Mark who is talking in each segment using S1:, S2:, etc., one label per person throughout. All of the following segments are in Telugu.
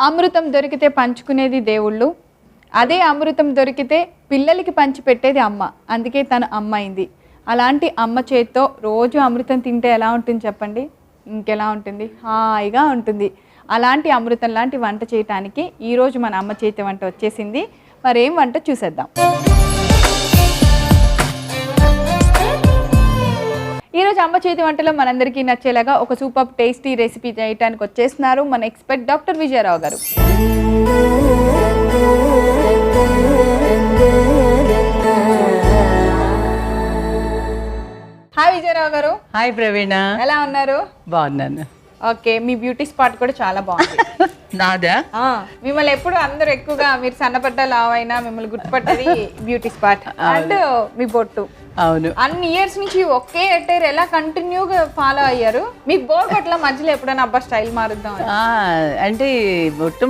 S1: అమృతం దొరికితే పంచుకునేది దేవుళ్ళు, అదే అమృతం దొరికితే పిల్లలకి పంచి పెట్టేది అమ్మ. అందుకే తను అమ్మ అయింది. అలాంటి అమ్మ చేత్తో రోజు అమృతం తింటే ఎలా ఉంటుంది చెప్పండి? ఇంకెలా ఉంటుంది? హాయిగా ఉంటుంది. అలాంటి అమృతం లాంటి వంట చేయటానికి ఈరోజు మన అమ్మ చేతి వంట వచ్చేసింది. మరేం వంట చూసేద్దాం. ఈరోజు అమ్మ చేతి వంటలో మనందరికీ నచ్చేలాగా ఒక సూపర్ టేస్టీ రెసిపీ చేయడానికి వచ్చేస్తున్నారు మన ఎక్స్పర్ట్ డాక్టర్ విజయరావు గారు. హాయ్ విజయరావు గారు.
S2: హాయ్ ప్రవీణ,
S1: ఎలా ఉన్నారు?
S2: బాగున్నాను.
S1: ఓకే, మీ బ్యూటీ స్పాట్ కూడా చాలా బాగుంది.
S2: నాదా?
S1: మిమ్మల్ని ఎప్పుడు అందరూ ఎక్కువగా మీరు సన్నపడ్డ లావైనా మిమ్మల్ని గుర్తుపట్టేది బ్యూటీ స్పాట్ అండ్ మీ బొట్టు.
S2: అవును,
S1: అన్ని ఇయర్స్ నుంచి ఒకే అటైర్ ఎలా కంటిన్యూగా ఫాలో అయ్యారు? మీకు బోర్ కొట్ల మధ్యలో ఎప్పుడైనా అబ్బా స్టైల్ మారుద్దాం
S2: అంటే బొట్టు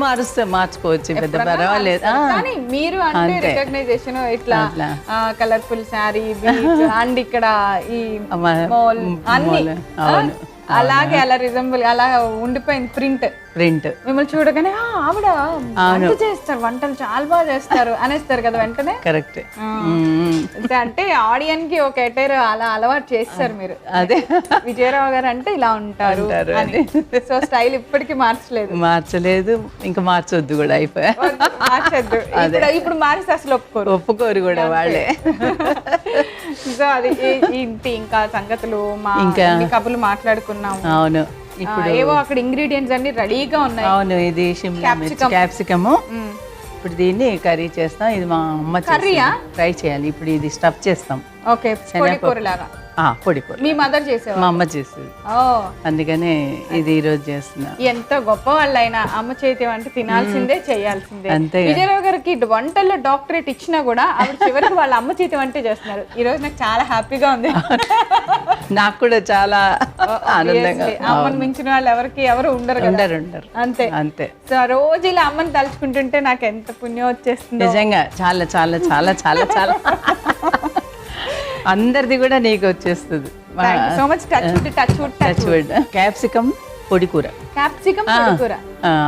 S2: మార్చుకోవచ్చు, పెద్ద పర్వాలేదు.
S1: కానీ మీరు అంటే రికగ్నైజేషన్ ఇట్లా కలర్ఫుల్ శారీ అండ్ ఇక్కడ ఈ మోల్ అన్ని అలాగే అలా రిజంబుల్ అలా ఉండిపోయింది ప్రింట్. మిమ్మల్ని చూడగానే ఆవిడ వంట చేస్తారు, వంటలు చాలా బాగా చేస్తారు అనేస్తారు కదా వెంటనే.
S2: కరెక్ట్.
S1: అంటే ఆడియన్ కి ఒక ఎటైర్ అలా అలవాటు చేస్తారు మీరు. అదే విజయరావు గారు అంటే ఇలా ఉంటారు అని. సో స్టైల్ ఇప్పటికీ మార్చలేదు, ఇంకా మార్చొద్దు కూడా. మార్చొద్దు, ఇప్పుడు మారిస్తే అసలు
S2: ఒప్పుకోరు కూడా వాళ్ళే.
S1: సో అది ఇంటి ఇంకా సంగతులు మా కబుర్లు మాట్లాడుకున్నాం.
S2: అవును,
S1: ఏవో అక్కడ ఇంగ్రీడియంట్స్ అన్ని రెడీగా ఉన్నాయి.
S2: అవును, ఇది క్యాప్సికమ్. ఇప్పుడు దీన్ని కర్రీ చేస్తాం. ఇది మా అమ్మ ఫ్రై చేయాలి. ఇప్పుడు ఇది స్టఫ్ చేస్తాం.
S1: ఓకే, పొడి కూర. మీ మదర్ చేసేవారు?
S2: మా అమ్మ చేసేది, అందుకనే ఇది ఈ రోజు చేస్తున్నా.
S1: ఎంత గొప్ప వాళ్ళైనా అమ్మ చేతి వంట తినాల్సిందే, చేయాల్సిందే. అంతే. విజయరావు గారికి వంటల్లో డాక్టరేట్ ఇచ్చినా కూడా ఆవిడ చివరికి వాళ్ళ అమ్మ చేతి వంటే చేస్తున్నారు. ఈ రోజు నాకు చాలా హ్యాపీగా ఉంది.
S2: నాకు కూడా చాలా ఆనందంగా.
S1: అమ్మని మించిన వాళ్ళు ఎవరు ఉండరు. అంతే అంతే. సో రోజు ఇలా అమ్మని తలుచుకుంటుంటే నాకు ఎంత పుణ్యం వచ్చేస్తుంది
S2: నిజంగా. చాలా చాలా చాలా చాలా చాలా అందరిది కూడా నీకు వచ్చేస్తుంది.
S1: So much touch wood.
S2: Capsicum పొడి కూర.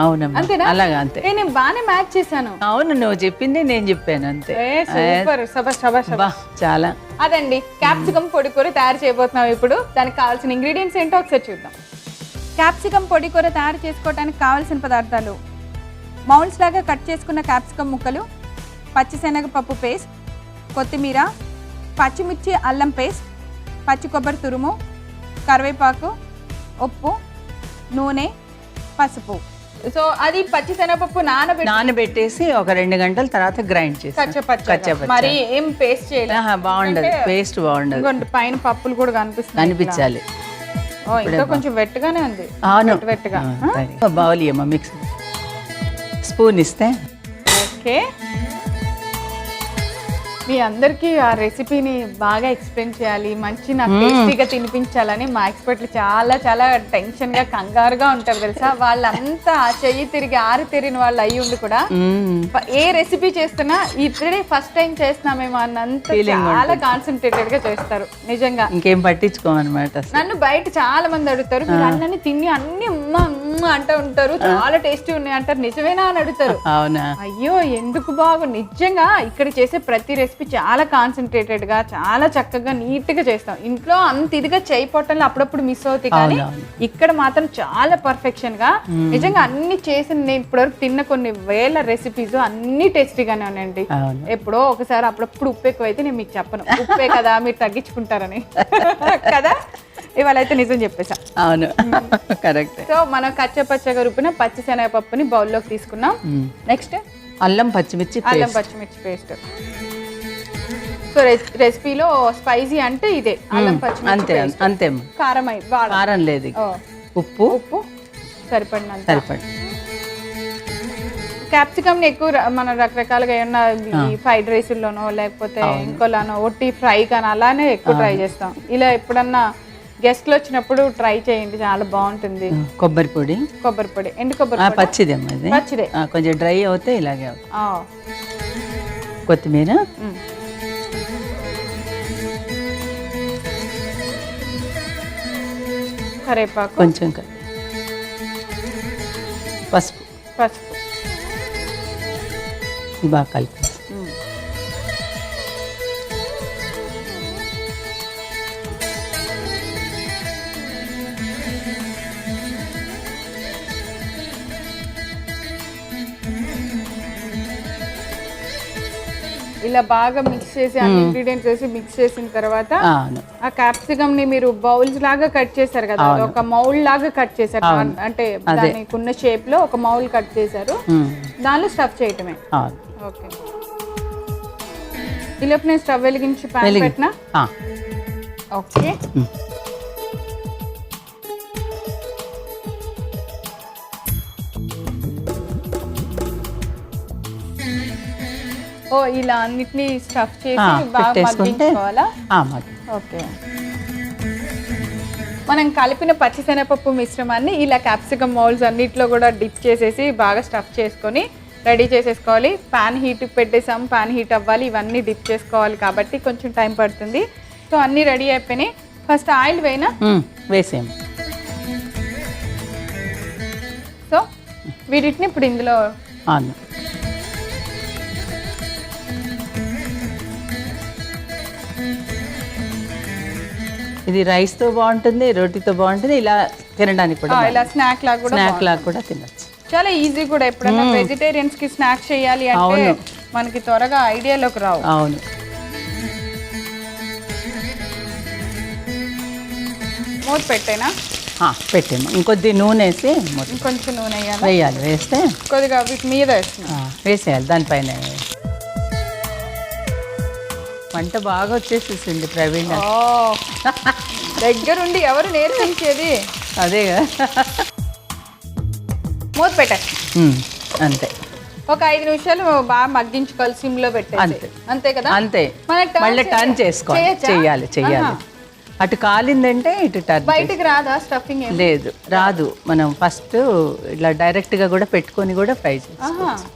S2: అవునమ్మా,
S1: అంతేనా?
S2: అలాగా, అంతే.
S1: నేను బాగానే మ్యాచ్ చేశాను.
S2: అవును, నువ్వు చెప్పింది నేను చెప్పాను, అంతే. చాలా.
S1: అదండి, క్యాప్సికమ్ పొడి కూర తయారు చేయబోతున్నాం ఇప్పుడు. దానికి కావాల్సిన ఇంగ్రీడియంట్స్ ఏంటో ఒకసారి చూద్దాం. క్యాప్సికమ్ పొడి కూర తయారు చేసుకోవడానికి కావాల్సిన పదార్థాలు: మౌల్స్ లాగా కట్ చేసుకున్న క్యాప్సికమ్ ముక్కలు, పచ్చిశనగపప్పు పేస్ట్, కొత్తిమీర, పచ్చిమిర్చి అల్లం పేస్ట్, పచ్చి కొబ్బరి తురుము, కరివేపాకు, ఉప్పు, నూనె, పసుపు. సో అది పచ్చిశనగపప్పు
S2: నానబెట్టేసి ఒక 2 గంటల తర్వాత గ్రైండ్ చేసి.
S1: మరి ఏం పేస్ట్ చేయాలి?
S2: బాగుండదు, పేస్ట్ బాగుండదు.
S1: పైన పప్పులు కూడా కనిపించాలి. ఇంకా కొంచెం వెట్టుగానే ఉంది.
S2: అవును,
S1: వెట్టుగా.
S2: బౌల్ ఇయ్యమ్మా, మిక్స్ స్పూన్ ఇస్తే.
S1: ఓకే, మీ అందరికీ ఆ రెసిపీని బాగా ఎక్స్ప్లెయిన్ చేయాలి, మంచి నాకు టేస్టీగా తినిపించాలని మా ఎక్స్పర్ట్లు చాలా చాలా టెన్షన్గా కంగారుగా ఉంటారు తెలుసా. వాళ్ళంతా చెయ్యి తిరిగి ఆరి తిరిగిన వాళ్ళు అయ్యి ఉండి కూడా ఏ రెసిపీ చేస్తున్నా ఇప్పుడే ఫస్ట్ టైం చేస్తున్నామేమో అన్నంత చాలా కాన్సన్ట్రేటెడ్ గా చేస్తారు. నిజంగా
S2: ఇంకేం పట్టించుకోమన్నమాట.
S1: నన్ను బయట చాలా మంది అడుగుతారు, మీరు అన్నీ తిని అన్ని అంటూ ఉంటారు, చాలా టేస్టీ ఉన్నాయి అంటారు, నిజమేనా అని అడుగుతారు.
S2: అవునా?
S1: అయ్యో ఎందుకు బాగు. నిజంగా ఇక్కడ చేసే ప్రతి రెసిపీ చాలా కాన్సన్ట్రేటెడ్ గా చాలా చక్కగా నీట్ గా చేస్తాం. ఇంట్లో అంత ఇదిగా చేయపోవటంలో అప్పుడప్పుడు మిస్ అవుతాయి, కానీ ఇక్కడ మాత్రం చాలా పర్ఫెక్షన్ గా. నిజంగా అన్ని చేసిన నేను ఇప్పటివరకు తిన్న కొన్ని వేల రెసిపీస్ అన్ని టేస్టీగానే ఉన్నాయండి. ఎప్పుడో ఒకసారి అప్పుడప్పుడు ఉప్పు ఎక్కువ అయితే నేను మీకు చెప్పను, ఉప్పే కదా మీరు తగ్గించుకుంటారని కదా. ఇవాళ అయితే నిజం చెప్పేసా.
S2: అవును, కరెక్ట్.
S1: సో మనం కచ్చపచ్చగా రుబ్బిన పచ్చిశనగపప్పుని బౌల్లోకి తీసుకున్నాం. నెక్స్ట్
S2: అల్లం పచ్చిమిర్చి
S1: పేస్ట్. సో రెసిపీలో స్పైసీ అంటే ఇదే అల్లం పచ్చిమిర్చి.
S2: అంతే. కారం లేదు. ఉప్పు
S1: సరిపడినంత. క్యాప్సికమ్ ఎక్కువ మనం రకరకాలుగా ఏమన్నా ఫ్రైడ్ రైస్లోనో లేకపోతే ఇంకోలానో ఒట్టి ఫ్రై కానీ అలానే ఎక్కువ ట్రై చేస్తాం. ఇలా ఎప్పుడన్నా గెస్ట్లు వచ్చినప్పుడు ట్రై చేయండి, చాలా బాగుంటుంది.
S2: కొబ్బరి పొడి,
S1: కొబ్బరి పొడి, ఎండు కొబ్బరి పొడి,
S2: పచ్చిది అమ్మ ఇది.
S1: పచ్చిదే.
S2: కొంచెం డ్రై అవుతే ఇలాగే అవుతుంది. కొత్తిమీర,
S1: కరేపాకు,
S2: కొంచెం పసుపు,
S1: పసుపు
S2: బాగా కలిపి.
S1: ఇలా బాగా మిక్స్ చేసి అన్ని ఇంగ్రీడియంట్స్ వేసి మిక్స్ చేసిన తర్వాత ఆ క్యాప్సికమ్ ని మీరు బౌల్స్ లాగా కట్ చేశారు కదా, ఒక మౌల్ లాగా కట్ చేశారు. అంటే దానికి ఉన్న షేప్ లో ఒక మౌల్ కట్ చేశారు, దానిలో స్టఫ్ చేయటమే. ఓకే, ఈలోపు నేను స్టవ్ వెలిగించి పాన్ పెట్టినా. ఓకే, ఓ ఇలా అన్నిటిని స్టఫ్ చేసి బాగా మగ్గించుకోవాలా? ఓకే, మనం కలిపిన పచ్చిశనగపప్పు మిశ్రమాన్ని ఇలా క్యాప్సికమ్ మౌల్స్ అన్నిట్లో కూడా డిప్ చేసేసి బాగా స్టఫ్ చేసుకొని రెడీ చేసేసుకోవాలి. పాన్ హీట్ పెట్టేసాం, పాన్ హీట్ అవ్వాలి, ఇవన్నీ డిప్ చేసుకోవాలి కాబట్టి కొంచెం టైం పడుతుంది. సో అన్నీ రెడీ అయిపోయినాయి. ఫస్ట్ ఆయిల్
S2: వేసాము.
S1: సో వీటిని ఇప్పుడు ఇందులో
S2: ఇది రైస్ తో బాగుంటుంది, రోటీతో బాగుంటుంది, ఇలా తినడానికి కూడా,
S1: ఇలా స్నాక్ లాగా
S2: కూడా తినచ్చు.
S1: చాలా ఈజీ కూడా. ఎప్పుడైనా వెజిటేరియన్స్ కి స్నాక్స్ చేయాలి అంటే మనకి త్వరగా ఐడియాలోకి రావు.
S2: అవును,
S1: మూత పెట్టేనా?
S2: పెట్టాము. ఇంకొద్ది నూనె వేసి,
S1: ఇంకొంచెం నూనె
S2: వేయాలి. వేస్తే
S1: కొద్దిగా వీటి మీద
S2: వేసేయాలి, దానిపైన. వంట బాగా వచ్చేసేసింది ప్రవీణ్.
S1: దగ్గరుండి ఎవరు నేర్పించేది?
S2: అదేగా.
S1: మూత పెట్టాలి
S2: అంతే.
S1: ఒక 5 నిమిషాలు బాగా మగ్గించుకోవాలి సిమ్ లో పెట్టాలి. అంతే కదా?
S2: అంతే. మళ్ళీ టర్న్ చేసుకోవాలి, చెయ్యాలి. అటు కాలిందంటే ఇటు టర్న్.
S1: బయటికి రాదా స్టఫింగ్?
S2: లేదు, రాదు. మనం ఫస్ట్ ఇట్లా డైరెక్ట్ గా కూడా పెట్టుకొని కూడా ఫ్రై చేసుకోవచ్చు.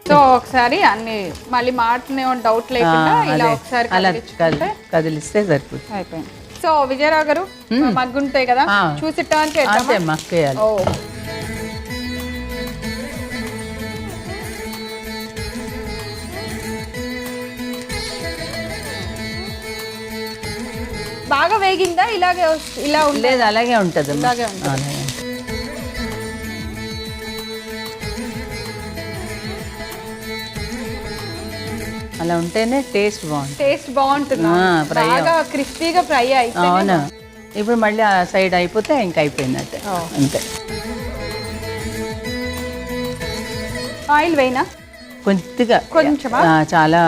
S1: సో ఒకసారి అన్ని మళ్ళీ మాటనే డౌట్ లేకుండా ఇలా ఒకసారి
S2: అలా కదిలిస్తే సరిపోతుంది.
S1: అయిపోయింది. సో విజయరావు గారు, మగ్గుంటాయి కదా, చూసి టర్న్ చేద్దాం.
S2: మక్కేయాలి.
S1: బాగా వేగిందా? ఇలాగే ఇలా
S2: లేదు, అలాగే ఉంటుంది. అలా ఉంటేనే టేస్ట్
S1: బాగుంటుంది. బాగా క్రిస్పీగా ఫ్రై అయితే.
S2: అవునా, ఇప్పుడు మళ్ళీ ఆ సైడ్ అయిపోతే ఇంకా అయిపోయినట్టే. అంతే.
S1: ఆయిల్ వేయినా?
S2: కొద్దిగా,
S1: కొంచెమా?
S2: చాలా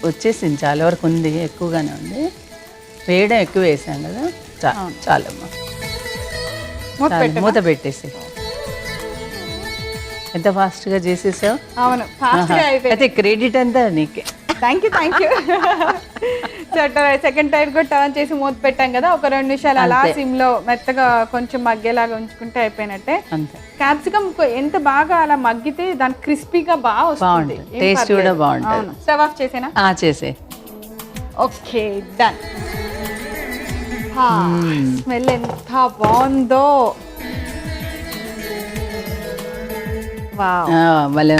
S2: వచ్చేసింది, చాలా వరకు ఉంది, ఎక్కువగానే ఉంది. వేయడం ఎక్కువ వేసాం కదా, చాలమ్మా. మూత పెట్టేసి. ఎంత ఫాస్ట్గా చేసేసావు.
S1: అవును,
S2: అయితే క్రెడిట్ అంతా నీకే.
S1: Thank you. సెకండ్ టైం కూడా టర్న్ చేసి మూత పెట్టాం కదా, ఒక 2 నిమిషాలు అలా సిమ్ లో మెత్తగా కొంచెం మగ్గేలాగా ఉంచుకుంటే అయిపోయినట్టే. క్యాప్సికమ్ ఎంత బాగా అలా మగ్గితే దాని క్రిస్పీగా బాగా వస్తుంది,
S2: టేస్ట్ కూడా బాగుంటుంది.
S1: స్టవ్ ఆఫ్ చేసేనా?
S2: చేసే.
S1: Okay, done. స్మెల్ ఎంత బాగుందో.
S2: భలే.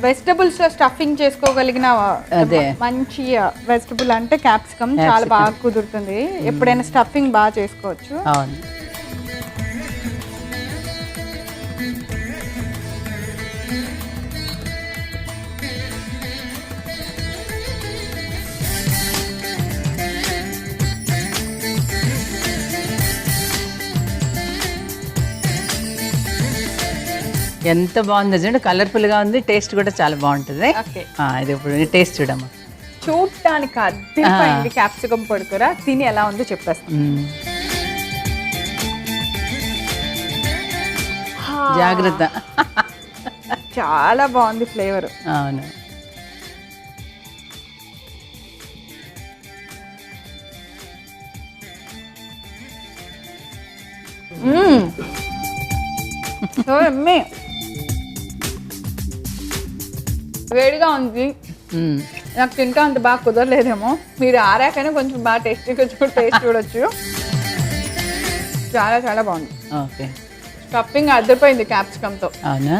S1: వెజిటబుల్స్ లో స్టఫింగ్ చేసుకోగలిగిన మంచి వెజిటబుల్ అంటే క్యాప్సికమ్ చాలా బాగా కుదురుతుంది. ఎప్పుడైనా స్టఫింగ్ బాగా చేసుకోవచ్చు.
S2: ఎంత బాగుంది చూడండి, కలర్ఫుల్ గా ఉంది, టేస్ట్ కూడా చాలా బాగుంటుంది. ఇది ఇప్పుడు టేస్ట్ చూడమ్మా.
S1: చూడటానికి అద్దరిపోయింది క్యాప్సికమ్ పొడి కూర. తిని ఎలా ఉందో చెప్పేస్తాను.
S2: జాగ్రత్త.
S1: చాలా బాగుంది ఫ్లేవర్.
S2: అవును.
S1: So yummy. వేడిగా ఉంది, నాకు తింటా అంత బాగా కుదరలేదేమో. మీరు ఆరాకైనా కొంచెం బాగా టేస్ట్ చూడొచ్చు. చాలా చాలా బాగుంది.
S2: ఓకే.
S1: స్టఫింగ్ అద్దరిపోయింది క్యాప్సికమ్తో.
S2: అవునా?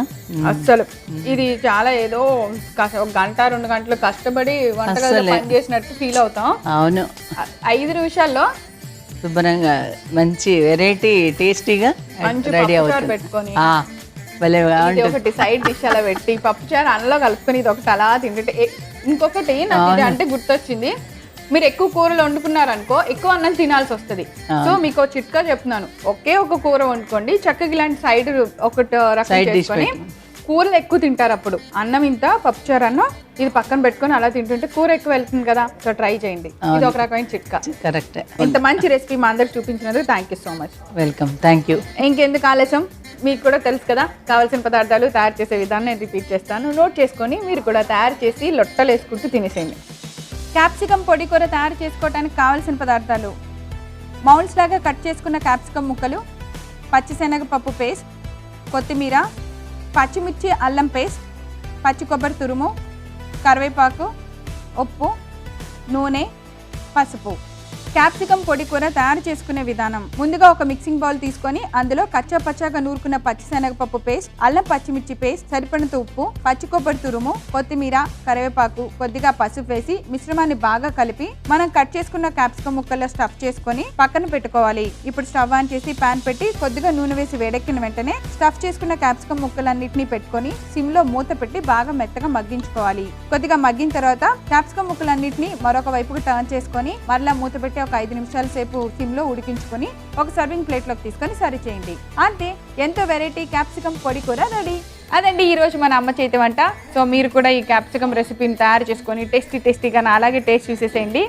S1: అస్సలు ఇది చాలా ఏదో ఒక గంట 2 గంటలు కష్టపడి వంటగదిలో పని చేసినట్టు ఫీల్ అవుతాం.
S2: అవును.
S1: 5 నిమిషాల్లో
S2: శుభ్రంగా మంచి వెరైటీ టేస్టీగా రెడీ అవుతుంది.
S1: పెట్టుకొని ఇది ఒకటి సైడ్ డిష్ అలా పెట్టి పప్పుచారు అన్నలో కలుపుకొని ఇది ఒకటి అలా తింటుంటే ఇంకొకటి నాకు ఇది అంటే గుర్తొచ్చింది. మీరు ఎక్కువ కూరలు వండుకున్నారనుకో ఎక్కువ అన్నం తినాల్సి వస్తుంది. సో మీకు చిట్కా చెప్తున్నాను, ఒకే ఒక కూర వండుకోండి, చక్కగా ఇలాంటి సైడ్ ఒకటి రకం చేసుకొని కూరలు ఎక్కువ తింటారు. అప్పుడు అన్నం ఇంత పప్పుచారు అన్నం ఇది పక్కన పెట్టుకొని అలా తింటుంటే కూర ఎక్కువ వెళ్తుంది కదా. సో ట్రై చేయండి, ఇది ఒక రకమైన చిట్కా.
S2: కరెక్ట్.
S1: ఇంత మంచి రెసిపీ మా అందరికి చూపించినందుకు thank you so much.
S2: Welcome. Thank you.
S1: ఇంకెందుకు ఆలస్యం, మీకు కూడా తెలుసు కదా కావాల్సిన పదార్థాలు తయారు చేసే విధానం నేను రిపీట్ చేస్తాను, నోట్ చేసుకొని మీరు కూడా తయారు చేసి లొట్టలు వేసుకుంటూ తినేసేయండి. క్యాప్సికమ్ పొడి కూర తయారు చేసుకోవడానికి కావాల్సిన పదార్థాలు: మౌల్స్ లాగా కట్ చేసుకున్న క్యాప్సికమ్ ముక్కలు, పచ్చిశనగపప్పు పేస్ట్, కొత్తిమీర, పచ్చిమిర్చి అల్లం పేస్ట్, పచ్చి కొబ్బరి తురుము, కరివేపాకు, ఉప్పు, నూనె, పసుపు. క్యాప్సికమ్ పొడి కూర తయారు చేసుకునే విధానం: ముందుగా ఒక మిక్సింగ్ బౌల్ తీసుకొని అందులో కచ్చా పచ్చాగా నూరుకున్న పచ్చిశనగపప్పు పేస్ట్, అల్లం పచ్చిమిర్చి పేస్ట్, సరిపడినంత ఉప్పు, పచ్చి కొబ్బరి తురుము, కొత్తిమీర, కరివేపాకు, కొద్దిగా పసుపు వేసి మిశ్రమాన్ని బాగా కలిపి మనం కట్ చేసుకున్న క్యాప్సికమ్ ముక్కల్లో స్టఫ్ చేసుకొని పక్కన పెట్టుకోవాలి. ఇప్పుడు స్టవ్ ఆన్ చేసి పాన్ పెట్టి కొద్దిగా నూనె వేసి వేడెక్కిన వెంటనే స్టఫ్ చేసుకున్న క్యాప్సికమ్ ముక్కలన్నింటినీ పెట్టుకొని సిమ్ లో మూత పెట్టి బాగా మెత్తగా మగ్గించుకోవాలి. కొద్దిగా మగ్గిన తర్వాత క్యాప్సికమ్ ముక్కలన్నింటినీ మరొక వైపుకు టర్న్ చేసుకొని మరలా మూత పెట్టి ఒక 5 నిమిషాల సేపు సిమ్ లో ఉడికించుకొని ఒక సర్వింగ్ ప్లేట్ లోకి తీసుకొని సర్వ్ చేయండి. అంతే, ఎంతో వెరైటీ క్యాప్సికమ్ పొడి కూర రెడీ. అదండి ఈరోజు మన అమ్మ చేతి వంట. సో మీరు కూడా ఈ క్యాప్సికమ్ రెసిపీని తయారు చేసుకొని టేస్టీగా అలాగే టేస్ట్ చూసేసేయండి.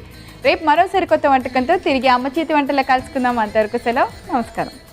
S1: రేపు మరోసారి కొత్త వంటకంతో తిరిగి అమ్మ చేతి వంటలో కలుసుకుందాం. అంతవరకు సెలవు, నమస్కారం.